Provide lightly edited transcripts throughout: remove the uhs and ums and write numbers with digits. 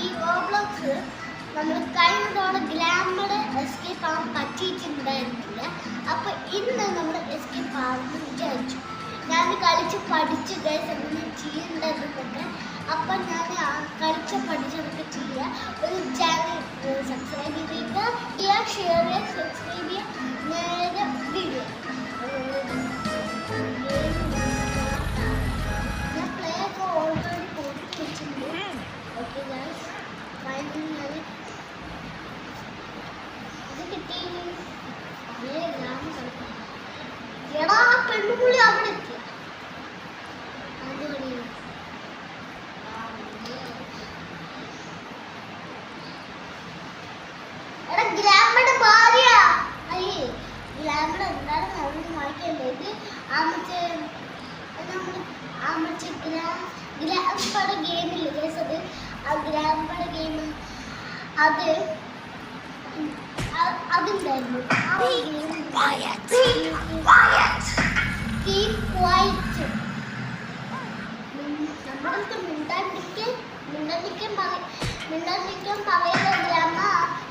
ഈ റോബ്ലോക്സ് നമ്മൾ കഴിഞ്ഞ തവണ ഗ്ലാമർ എസ്കേപ്പ് ആവാൻ പറ്റിയിട്ടുണ്ടായിരുന്നില്ല. അപ്പോൾ ഇന്ന് നമ്മൾ എസ്കേപ്പ് ആവുമെന്ന് വിചാരിച്ചു. ഞാൻ കളിച്ച് പഠിച്ചു ഗൈസ് എങ്ങനെ ചെയ്യേണ്ടതെന്നൊക്കെ. അപ്പം ഞാൻ പഠിച്ചതൊക്കെ ചെയ്യുക. ഒരു ചാനൽ സബ്സ്ക്രൈബ് ചെയ്യുക, ഷെയർ ചെയ്യുക, സബ്സ്ക്രൈബ് ചെയ്യുക. നേരെ വീഡിയോ ഞാൻ പ്ലേ ഒക്കെ ഓൾറെഡി കൊടുത്ത് വെച്ചിട്ടുണ്ട്. ഓക്കെ ഗൈസ്, ഫൈനലി ഞാൻ ഇത് കിട്ടി. എടാ പെണ്ണുപുള്ളി അവിടെ എത്തിയ എടാ ഗ്രാമയുടെ ഭാര്യ അയ്യേ ഗ്രാമയുടെ എന്താണ് നമ്മൾ വായിക്കേണ്ടത്? ഗ്രാമയുടെ ഗെയിമില്ലേ ഗൈസ്, അത് ആ ഗ്രാമയുടെ ഗെയിം അതുണ്ടായിരുന്നു. നമ്മളടുത്ത് മിണ്ടാണ്ടിരിക്കാൻ പറയുന്ന ഗ്രാമ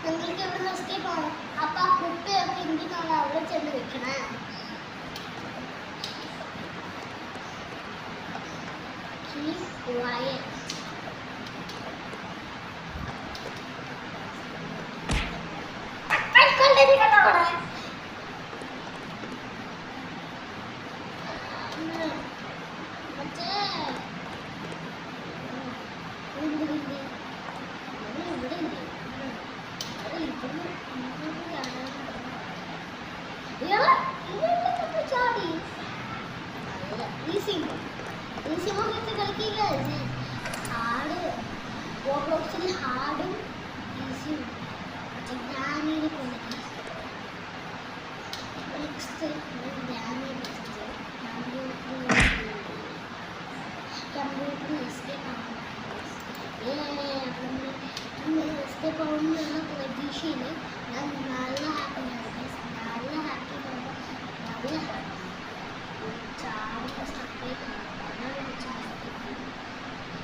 ഞങ്ങൾക്ക് ഇവിടെ എസ്കേപ്പ് ആവണം. അപ്പൊ ആ കുപ്പിയൊക്കെ എന്തിനാണ് അവിടെ ചെന്ന് വെക്കണേ? Keep quiet. ഹാർഡും ഈസിയും എസ്കേപ്പ് ആവുമെന്നുള്ള പ്രതീക്ഷയിൽ ഞാൻ നല്ല ഹാപ്പിയാണ്. നല്ല ഹാപ്പിയാണ്.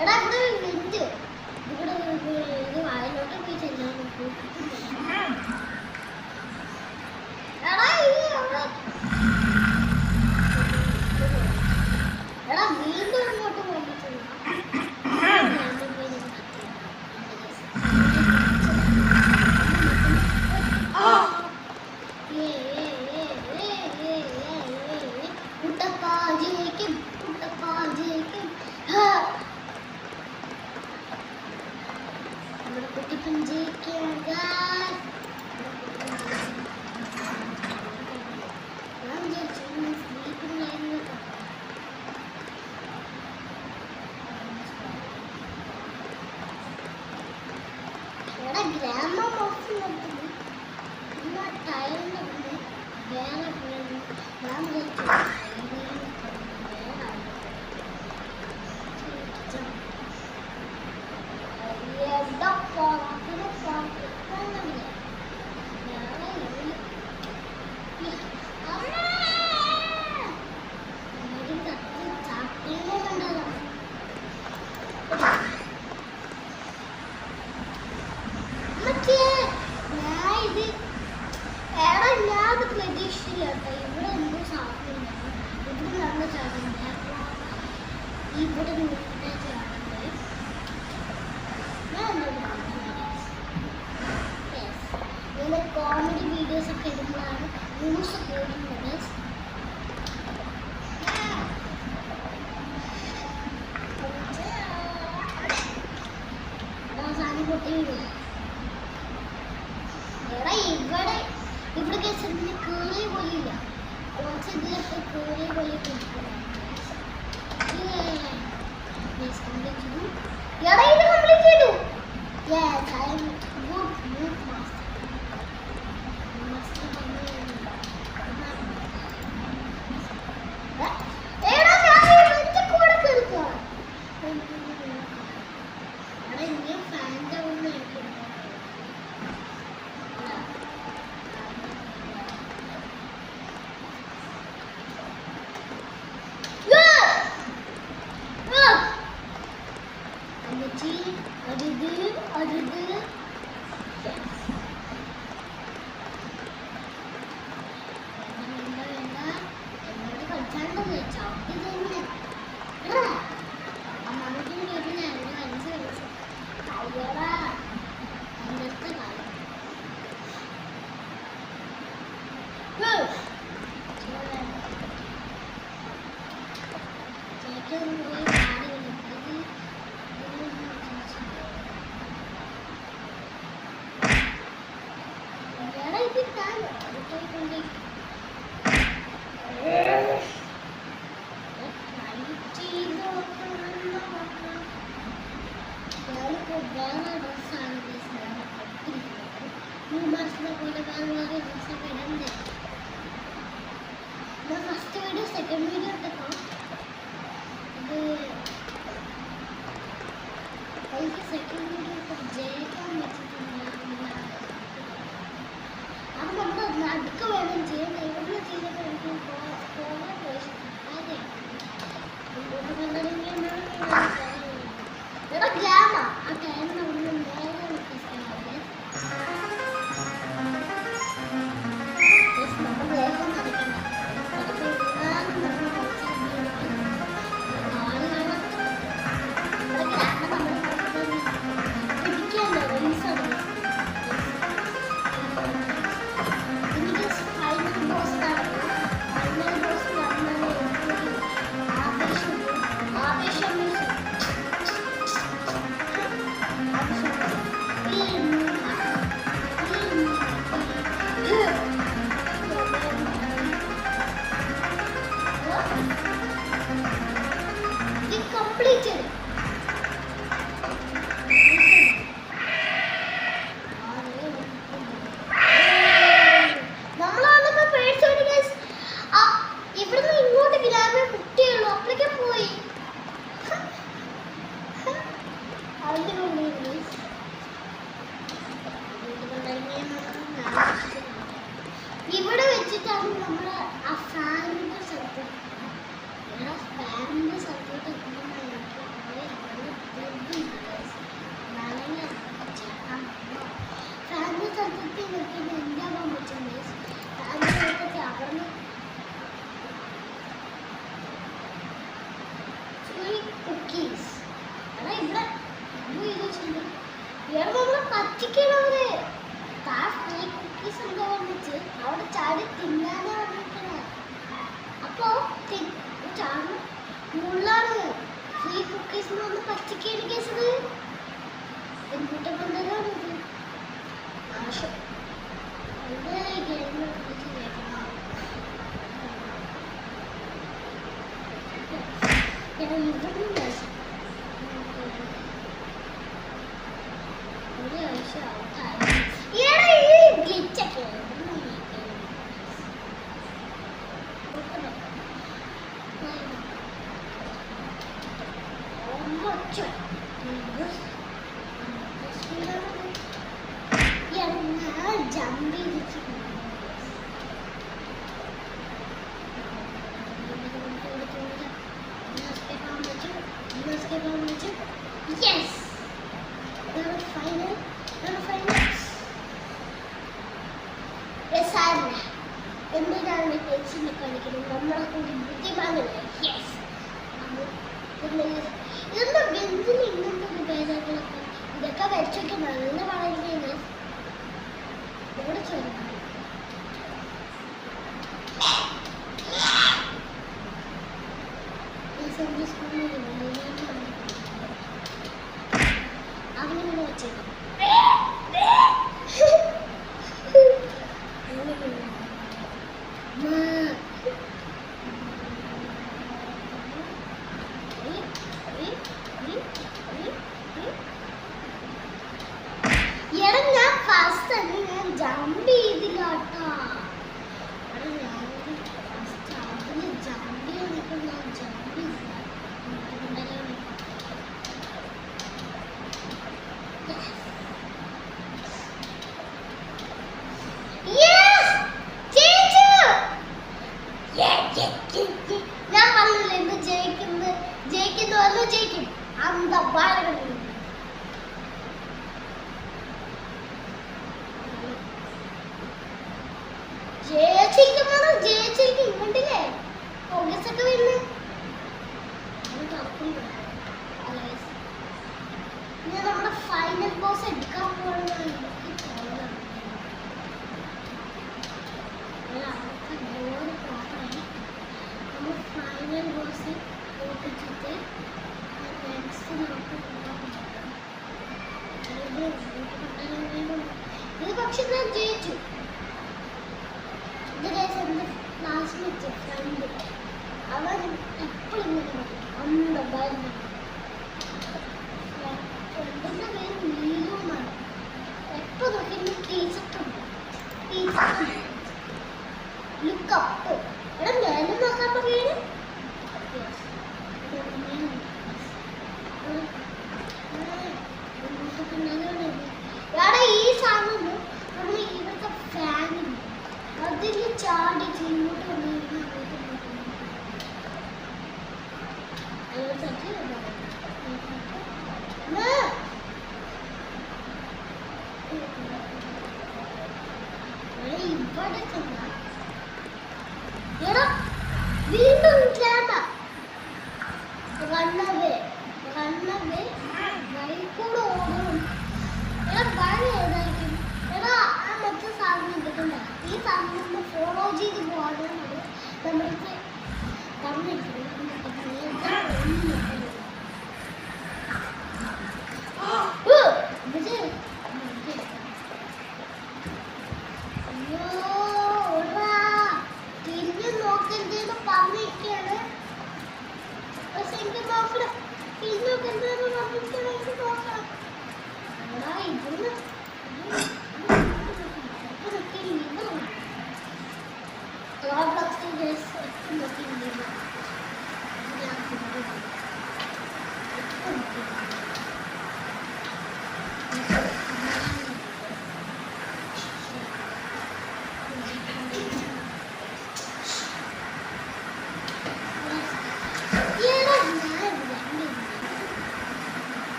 എടാ ഇവിടെ വെഞ്ച് ഇവിടെ ഇത് വായിലോട്ട് പോയി ചെല്ലാൻ നോക്കൂ. എടാ വീണ്ടും ഇങ്ങോട്ട് പോകാൻ പറ്റില്ല. ഗ്രാമ ടൈലിന്റെ വേറെ ഞാൻ പ്രതീക്ഷിച്ചില്ല കേട്ടോ. ഇവിടെ എന്തോ സാധനം ഇവിടെ നല്ല ചാടുന്നുണ്ട്. ഇവിടെ നിങ്ങളുടെ ചാടുന്നത് ഇങ്ങനെ കോമഡി വീഡിയോസ് ഒക്കെ ഇടുമ്പോഴാണ് ന്യൂസ് കേൾക്കുന്നത്. അവസാനം പൊട്ടി വീഴും. എടാ ഇവിടെ കേസിന് കേറിയ പോലില്ല. കുറച്ച് ഇതിലൊക്കെ കേറിയ പോലെ എടാ ഇത് കംപ്ലീറ്റ് ചെയ്തു. Yes, I am good master. എടാ ഞാൻ വെച്ച് കൂടെ കേൾക്കുക. എടാ ഇനി ഫാൻ്റെ ഒന്ന് What is this? First video second video ഇട്ടപ്പോൾ എനിക്ക് സെക്കൻഡ് വീഡിയോ ഇപ്പം ജയിക്കാൻ പറ്റിയിട്ടില്ല. അത് നമ്മൾ നടുക്ക് വേണം ചെയ്യാൻ. എവിടെ ചെയ്തപ്പോൾ എനിക്ക് പോകാൻ പോയി എടാ ഗ്രാമ ആ ടൈം നമ്മൾ നേരെ ഇവിടെ വെച്ചിട്ടാണ് നമ്മൾ ആ ഫാനിന്റെ സ്ഥലത്ത് ഫാനിന്റെ സ്ഥലത്തോട്ട് ഫാനിന്റെ സ്ഥലത്തേക്ക് നിൽക്കുന്ന എന്താകാൻ പറ്റുന്നത് ഫാനിന്റെ സ്ഥലത്തേക്ക് അവിടുന്ന് കുക്കീസ് അതാ ഇവിടെ ഇവിടെ നമ്മളെ പറ്റിക്കണവര് കുക്കീസ് എന്താ വന്നിട്ട് അവിടെ ചാടി തിന്നാനാ വന്നിരിക്കണേ. അപ്പോ ചാടും മുള്ളാണ് ഫ്രീ കുക്കീസ് വന്ന് പറ്റിക്കേണ്ട കേസത് എന്തിട്ട് കൊണ്ടതാണ് ഇത് ആശം Yes! That's final. Yes, I'm. എന്തിനാണ് പേച്ചിനെ കളിക്കുന്നത്? നമ്മളെ കൂടി ബുദ്ധിമാനല്ലേ? യെസ്. ഇതെന്താ ബെഞ്ചിൽ ഇങ്ങനത്തെ പേരുകളൊക്കെ ഇതൊക്കെ വെച്ചൊക്കെ നല്ല പറയുന്നത് ഇവിടെ ചോദിക്കും. അങ്ങനെ വെച്ചേക്കും. ഞാൻ ഫസ്റ്റ് തന്നെ ഞാൻ ജമ്പ് ചെയ്തില്ല കേട്ടോ. അതിന് ജമ്പ് ചെയ്തിട്ട് ഞാൻ ജമ്പ് ചെയ്തില്ല. ഞാൻ പറഞ്ഞില്ല എന്ത് ജയിക്കുന്നു ജയിക്കും അന്ത ബാലകൾ ജയിച്ചിരിക്കും ഇങ്ങോട്ടില്ലേ ഓഗസ്റ്റ് ഒക്കെ വരുന്നത് നമ്മൾ ഫൈനൽ ബോസ് ഓടിച്ചിട്ട് നെക്സ്റ്റ് നമുക്ക് ഇത് പക്ഷെ ഞാൻ ജയിച്ചു. ഇത് എൻ്റെ ക്ലാസ്മേറ്റ് ഫ്രണ്ട് അവൻ എപ്പോഴും അമ്മ ഭയങ്കര ഫ്രണ്ടിൻ്റെ പേര് നീലുമാണ്. എപ്പോൾ നോക്കി ടീച്ചറുണ്ട് ലുക്കപ്പ് എടാ ഞാനും നോക്കാൻ പറയണേ. ഈ സാധനം നമ്മൾ ഇവിടുത്തെ ഫാനിൽ അതിൽ ചാടി ഇങ്ങോട്ട് വന്നിരുന്നു. ഇവിടെ ചെന്ന വീണ്ടും റണ്ണവേ വഴിക്കൂടെ ഓടണം. വഴി ഏതായിരിക്കും? എടാ ആ മറ്റു സാധനം എടുക്കണ്ട. ഈ സാധനം ഫോളോ ചെയ്ത് പോകാനാണ് നമ്മൾക്ക് തന്നിട്ടുണ്ട്. തിരിഞ്ഞു നോക്കരുതെന്ന് പറഞ്ഞിരിക്കുകയാണ്. പക്ഷെ എനിക്ക് നോക്കണം. തിരിഞ്ഞു നോക്കരുതെന്ന് പറഞ്ഞിരിക്കുകയാണ്. എനിക്ക് നോക്കണം. ഇവിടുന്ന്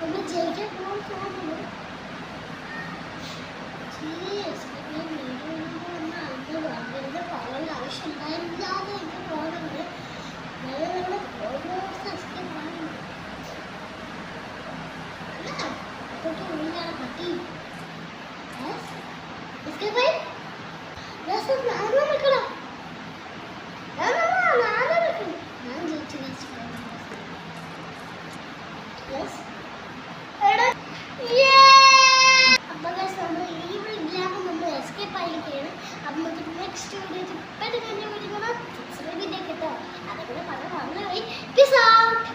നമ്മൾ ജയിക്കാൻ പോകാൻ തോന്നുന്നു. അങ്ങനത്തെ പറയേണ്ട ആവശ്യം ഉണ്ടായിരുന്നില്ലാതെ എനിക്ക് തോന്നുന്നത്. നല്ല ഓൾമോസ്റ്റ് എസ്കേപ്പ് ആണ്. അതൊക്കെ ഉള്ളിലാണ് പട്ടി. എസ്കേപ്പ് ആയി. ഞാനും നിൽക്കണം. ഞാൻ ജയിച്ചു. അപ്പോൾ നമ്മൾ ഈ ഗ്രാമം നമ്മൾ എസ്കേപ്പ് ആയിരിക്കുകയാണ്. അപ്പം നമുക്ക് നെക്സ്റ്റ് വീഡിയോ പെട്ടെന്ന് തന്നെ വിളിക്കണം. സബ്സ്ക്രൈബ് ചെയ്തേക്ക് കേട്ടോ. അതേപോലെ പറഞ്ഞ മറന്നുപോയി. Peace out.